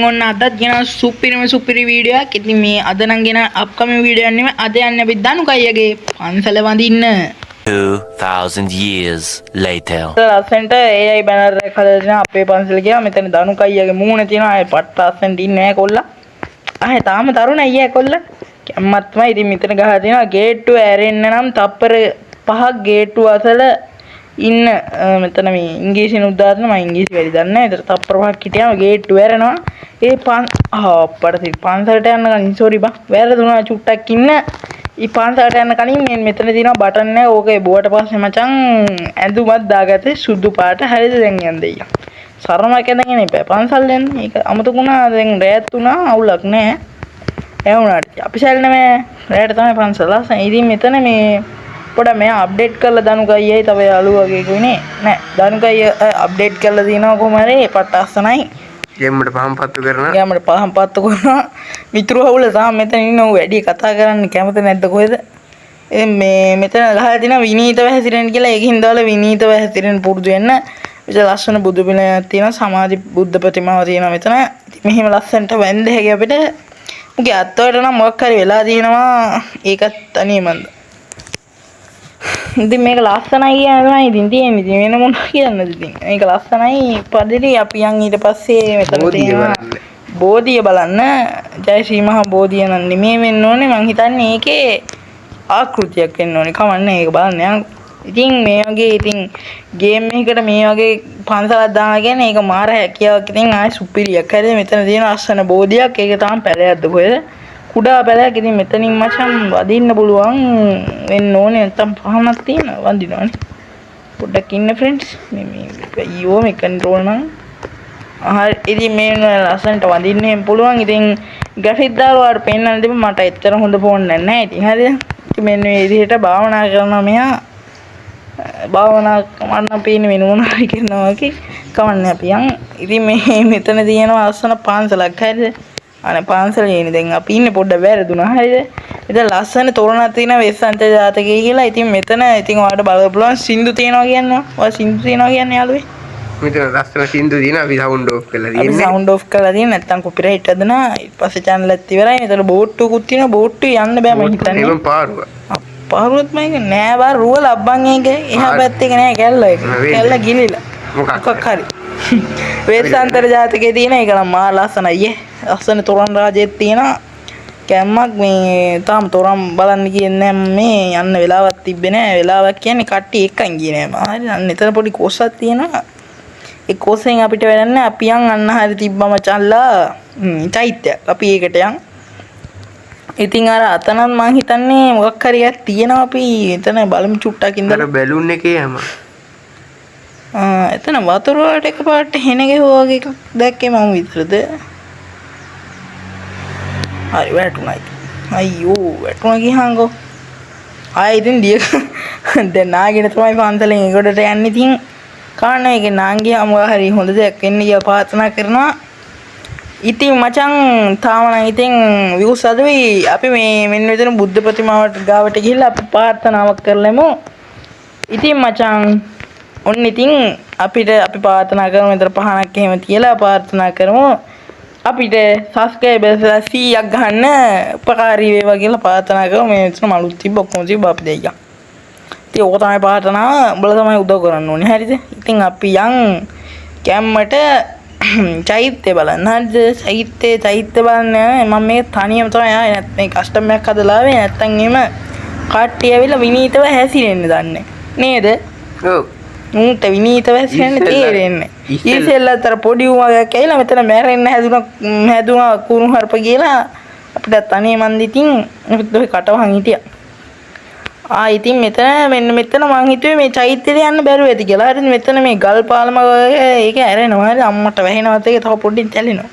ඔන්න අදත් ගෙන සුපිරි වීඩියෝ එකක්. ඉතින් මේ අද නම් ගෙන අප්කමින් වීඩියෝ එකක් නෙමෙයි. අද යන්නේ අපි දනුකයියගේ පන්සල වඳින්න. 2000 years later. ලස්සනට AI බැනර් එකක් හදලා දෙනවා අපේ පන්සල ගියා. මෙතන දනුකයියගේ මූණ තියෙනවා. ආයේ පට්ට ලස්සනට ඉන්නේ නැහැ කොල්ලා. ආයේ තාම තරුණ අයියා කොල්ලා. කැම්මත් තමයි. ඉතින් මෙතන ගහලා තියෙනවා ගේට්ටුව ඇරෙන්න නම් තප්පර 5ක් ගේට්ටුව අසල ඉන්න. මෙතන මේ ඉංග්‍රීසියෙන් උදාහරණ මම ඉංග්‍රීසි වැඩි දන්නේ නැහැ. ඒතර තප්පර 5ක් හිටියාම ගේට්ටුව ඇරෙනවා. ඒ අප්පට පන්සලට යන්න කලින් සෝරි බා වැරදුනා චුට්ටක් ඉන්න. ඊ පන්සලට යන්න කලින් මෙතන තියෙනවා බටන් එක. ඕකේ බුවට පස්සේ මචං ඇඳුමක් දාගත්තේ සුදු පාට. හරිද දැන් යන්න දෙයියා. සරමක් ඇඳගෙන ඉපෑ පන්සල් යන්න. ඒක අමතකුණා. දැන් රැත් උනා අවුලක් නැහැ. ඒ වුණාට අපි සැල් නෙමෙයි. රැට තමයි පන්සල. ඉතින් මෙතන මේ පොඩ මෙයා අප්ඩේට් කරලා දනුකයියයි තව යාළුවා වගේ කෙනේ නෑ. දනුකයිය අප්ඩේට් කරලා දිනවා කොහම හරි පට්ට අස්සනයි. ගේමට පහම් පත්තු කරනවා. ගේමට පහම් පත්තු කරනවා. මිතුරු හවුල තාම මෙතන ඉන්නව වැඩි කතා කරන්න කැමති නැද්ද කොහෙද? මේ මෙතන ගහලා තිනා විනීතව හැසිරෙන්න කියලා. ඒකින් දාලා විනීතව හැසිරෙන්න පුරුදු වෙන්න. මෙතන ලස්සන බුදු පිළිමයක් තියෙනවා. සමාධි බුද්ධ ප්‍රතිමාව තියෙනවා මෙතන. මෙහෙම ලස්සනට වැන්ද හැකිය අපිට. මුගේ අත්වලට නම් මොකක් හරි වෙලා තියෙනවා. ඒකත් තනියමද. ඉතින් මේක ලස්සනයි කියන තමයි ඉතින් තියෙන්නේ. ඉතින් වෙන මොනවා කියන්නද ඉතින්. මේක ලස්සනයි පදිරි අපි යන් ඊට පස්සේ මෙතන තියෙනවා බෝධිය බලන්න. ජය ශ්‍රී මහා බෝධිය නම් නෙමෙයි වෙන්න ඕනේ. මං හිතන්නේ ඒකේ ආකෘතියක් වෙන්න ඕනේ. කමන්නේ ඒක බලන්න යන්. ඉතින් මේ වගේ ඉතින් ගේම් එකකට මේ වගේ පන්සලක් දානවා කියන්නේ ඒක මාර හැකියාවක්. ඉතින් ආයි සුපිරියක්. හරිද මෙතන තියෙන ලස්සන බෝධියක්. ඒක තාම පැලයක්ද කොහෙද? කුඩා පැලයක්. ඉතින් මෙතනින් මචං වදින්න පුළුවන් වෙන්න ඕනේ. නැත්තම් පහමක් තියෙනවා වදිනවනේ. පොඩ්ඩක් ඉන්න ෆ්‍රෙන්ඩ්ස්. මේ අයියෝ මේ කන්ට්‍රෝල් නම් හරි. ඉතින් මේ ලස්සනට වදින්න පුළුවන්. ඉතින් ග්‍රැෆික් දාලා වල පෙන්නන්න දෙන්න මට එච්චර හොඳ ෆෝන් නැහැ. ඉතින් හරිද? ඉතින් මෙන්න මේ විදිහට භාවනා කරනවා මෙයා. භාවනා කරන්න පේන්නේ වෙන මොනවා හරි කරනවා වගේ. කවන්නේ අපි යන්. ඉතින් මේ මෙතන තියෙනවා ලස්සන පන්සලක්. හරිද? අනේ පන්සලේ ඉන්නේ දැන් අපි ඉන්නේ පොඩ්ඩක් වැරදුනා. හරිද? ඉතින් ලස්සන තෝරණක් තියෙනවා වෙස්සන්ත ජාතකයේ කියලා. ඉතින් මෙතන ඉතින් ඔයාලට බලන්න පුළුවන් සින්දු තියෙනවා කියන්නේ. ඔයා සින්දු තියෙනවා කියන්නේ යාළුවේ. මෙතන ලස්සන සින්දු තියෙනවා. අපි සවුන්ඩ් ඔෆ් කරලා අපි තියෙන්නේ. සවුන්ඩ් ඔෆ් කරලා තියෙන නැත්තම් කොපිරයිට් හදනවා. ඊට පස්සේ channel එකත් ඉවරයි. මෙතන බෝට්ටුකුත් තියෙනවා. බෝට්ටු යන්න බෑ මම හිතන්නේ. ඒම පාරුව. පාරුවත් මේක නෑ බා රුව ලබ්බන් එක. එහා පැත්තේ නෑ කැල්ල එක. කැල්ල ගිලිලා. මොකක් හරි. වෙස්සන්තර ජාතකයේ තියෙන එක නම් මා ලස්සනයි යේ. ලස්සන තොරන් රාජෙත් තියෙනවා. කැම්මක් මේ තාම තොරන් බලන්න කියන්නේ මේ යන්න වෙලාවක් තිබ්බේ නෑ. වෙලාවක් කියන්නේ කට්ටිය එක්කන් ගියේ නෑ. මම හරි අන්න එතන පොඩි කොස්සක් තියෙනවා. ඒ කොස්සෙන් අපිට වැඩක් නෑ. අපි යන් අන්න හරි තිබ්බම චල්ලා චෛත්‍යයක්. අපි ඒකට යන්. ඉතින් අර අතනත් මං හිතන්නේ මොකක් හරි එකක් තියෙනවා. අපි එතන බලමු චුට්ටක් ඉඳලා. අර බැලුන් එකේ යම. එතන වතුර වලට එකපාරට හෙන ගෙහුවා වගේ එකක් දැක්කේ මම විතරද? හරි වැටුණා. අයියෝ වැටුණා ගියාංගෝ. ආයෙ ඉතින් දිය දැන් නාගෙන තමයි පන්සලෙන් ඒකටට යන්නේ. ඉතින් කාන්න මේක නාංගියා මොකක් හරි හොඳ දෙයක් වෙන්න කියලා ප්‍රාර්ථනා කරනවා. ඉතින් මචං තාම නම් ඉතින් views අඩුයි. අපි මේ මෙන්න මෙතන බුද්ධ ප්‍රතිමාවට ගාවට ගිහිල්ලා අපි ප්‍රාර්ථනාවක් කරලමු. ඉතින් මචං ඔන්න ඉතින් අපිට අපි ප්‍රාර්ථනා කරමු. මෙතන පහනක් එහෙම තියලා ප්‍රාර්ථනා කරමු. අපිට subscribers 100ක් ගන්න උපකාරී වේවා කියලා ප්‍රාර්ථනා කරමු. මේ මෙතන මලුත් තිබ්බ ඔක්කොම තිබ්බ අපි දෙයියා. ඉතින් ඕක තමයි ප්‍රාර්ථනාව. උඹලා තමයි උදව් කරන්න ඕනේ. හරිද? ඉතින් අපි යන් කැම්මට චෛත්‍ය බලන්න. හරිද? චෛත්‍ය බලන්න මම මේ තනියම තමයි ආවේ. නැත්නම් මේ කස්ටම් එකක් හදලා ආවේ. නැත්නම් එහෙම කට්ටිය ඇවිල්ලා විනීතව හැසිරෙන්න දන්නේ නේද? ඔව්. උන්ට විනීතව හැසිරෙන්න තේරෙන්නේ. ඉතින්සෙල්ලතර පොඩි උමාවක් ඇවිල්ලා මෙතන මැරෙන්න හැදුනා කුණු හර්ප කියලා අපිට තනිය මන්දි ඉතින් අපිට ඔය කටවහන් හිටියා. ඉතින් මෙතන මෙන්න මෙතන මං හිතුවේ මේ චෛත්‍යයට යන්න බැරුව ඇති කියලා. හරිද? මෙතන මේ ගල් පාලම ඒක ඇරෙනවා. හරිද? අම්මට වැහෙනවත් ඒක තව පොඩ්ඩින් තැලෙනවා.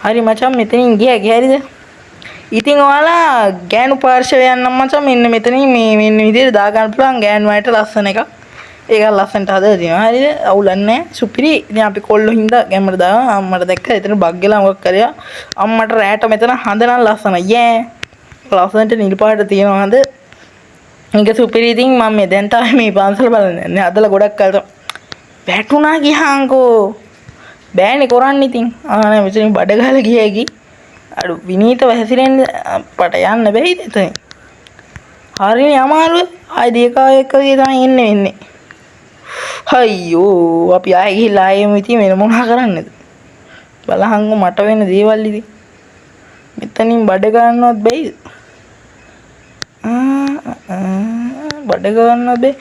හරි මචං මෙතනින් ගියා හරිද? ඉතින් ඔයාලා ගෑනු පාර්ශවය යන්නම් මචං මෙන්න මෙතනින් මේ මෙන්න විදිහට දා ගන්න පුළුවන් ගෑනු වලට ලස්සන එකක්. ඒක ලස්සනට හදලා තියෙනවා. හරිද? අවුලක් නැහැ. සුපිරි. ඉතින් අපි කොල්ලෝ හින්දා ගැම්මට දානවා. අම්මට දැක්කා. එතන බග්ගලා මොකක් කරයා. අම්මට රැට මෙතන හඳ නම් ලස්සනයි. යේ. ලස්සනට නිල් පාට තියෙනවා හඳ. ඒක සුපිරි. ඉතින් මම මේ දැන් තමයි මේ පන්සල බලන්නේ. හදලා ගොඩක් කල් වැටුණා ගියාංකෝ. බෑනේ කරන්න ඉතින්. ආ මෙතන බඩ ගහලා ගියයි. අර විනීතව හැසිරෙන්න අපට යන්න බැයිද එතන? හරිනේ අමාරුයි. ආයි දේකාව එක්ක තමයි එන්න වෙන්නේ. අයියෝ අපි ආයෙ ගිහිල්ලා ආයෙම ඉතින් වෙන මොනවා කරන්නද? බලහංගු මට වෙන දේවල් ඉතින්. මෙතනින් බඩ ගන්නවත් බැයිද? බඩ ගන්නවත් බැයි.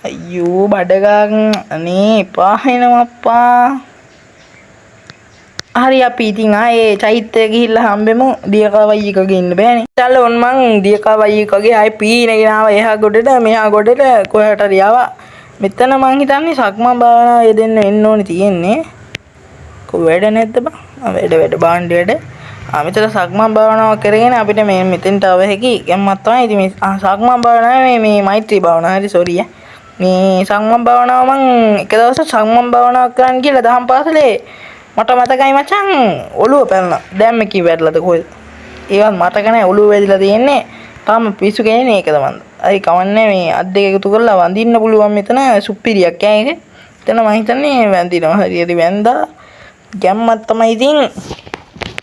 අයියෝ බඩ ගන්න අනේ එපා වෙනවා අප්පා. හරි අපි ඉතින් ආයේ චෛත්‍යය ගිහිල්ලා හම්බෙමු. දියකාවයි එකගේ ඉන්න බෑනේ. ਚੱල ඔන්න මං දියකාවයි එකගේ ආයේ පීනගෙන ආවා එහා ගොඩට මෙහා ගොඩට කොහට හරි ආවා. මෙතන මං හිතන්නේ සක්මන් භාවනාව යෙදෙන්න වෙන්න ඕනේ තියෙන්නේ. කො වැඩ නැද්ද බං? වැඩ බාණ්ඩ වැඩ. මෙතන සක්මන් භාවනාව කරගෙන අපිට මේ මෙතෙන්ට ආව හැකි ගැම්මක් තමයි. ඉතින් මේ සක්මන් භාවනාව මේ මෛත්‍රී භාවනාව හරි සෝරි මේ සක්මන් භාවනාව මං එක දවසක් සක්මන් භාවනාවක් කරන්න කියලා දහම් පාසලේ මට මතකයි මචං ඔළුව පැලුණා. දැන් මේ කී වැටලාද කොහෙද? ඒවත් මතක නැහැ ඔළුව වැදිලා තියෙන්නේ. තාම පිස්සු ගෑනේ ඒකද මන්ද. අයි කවන්නේ මේ අත් දෙක එකතු කරලා වඳින්න පුළුවන් මෙතන සුප්පිරියක් ඈ ඒක. එතන මම හිතන්නේ වැඳිනවා හරියට වැඳා ගැම්මක් තමයි ඉතින්.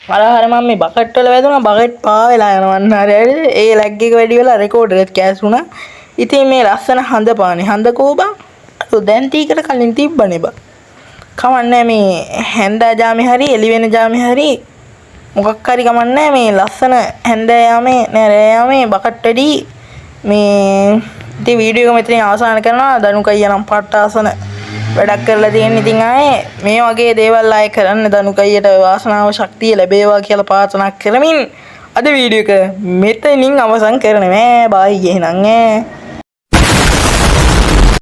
අර මම මේ බකට් වල වැදුනා බකට් පා වෙලා යනවන්න හරියට ඒ ලැග් එක වැඩි වෙලා රෙකෝඩර් එකත් කැස් වුණා. ඉතින් මේ ලස්සන හඳ පානේ හඳ කෝබන් අර දැන් ටීකට කලින් තිබ්බනේ බා. කමන්නේ මේ හැන්දා ජාමේ හරි එළි වෙන ජාමේ හරි මොකක් හරි කමන්නේ මේ ලස්සන හැන්දා යාමේ නෑ රෑ යාමේ බකට් වැඩි මේ ඉතින් වීඩියෝ එක මෙතනින් අවසන් කරනවා. දනුකයියා නම් පට්ටාසන වැඩක් කරලා තියෙන. ඉතින් ආයේ මේ වගේ දේවල් ආයේ කරන්න දනුකයියට වාසනාව ශක්තිය ලැබේවා කියලා ප්‍රාර්ථනා කරමින් අද වීඩියෝ එක මෙතනින් අවසන් කරනවා. බයි එහෙනම්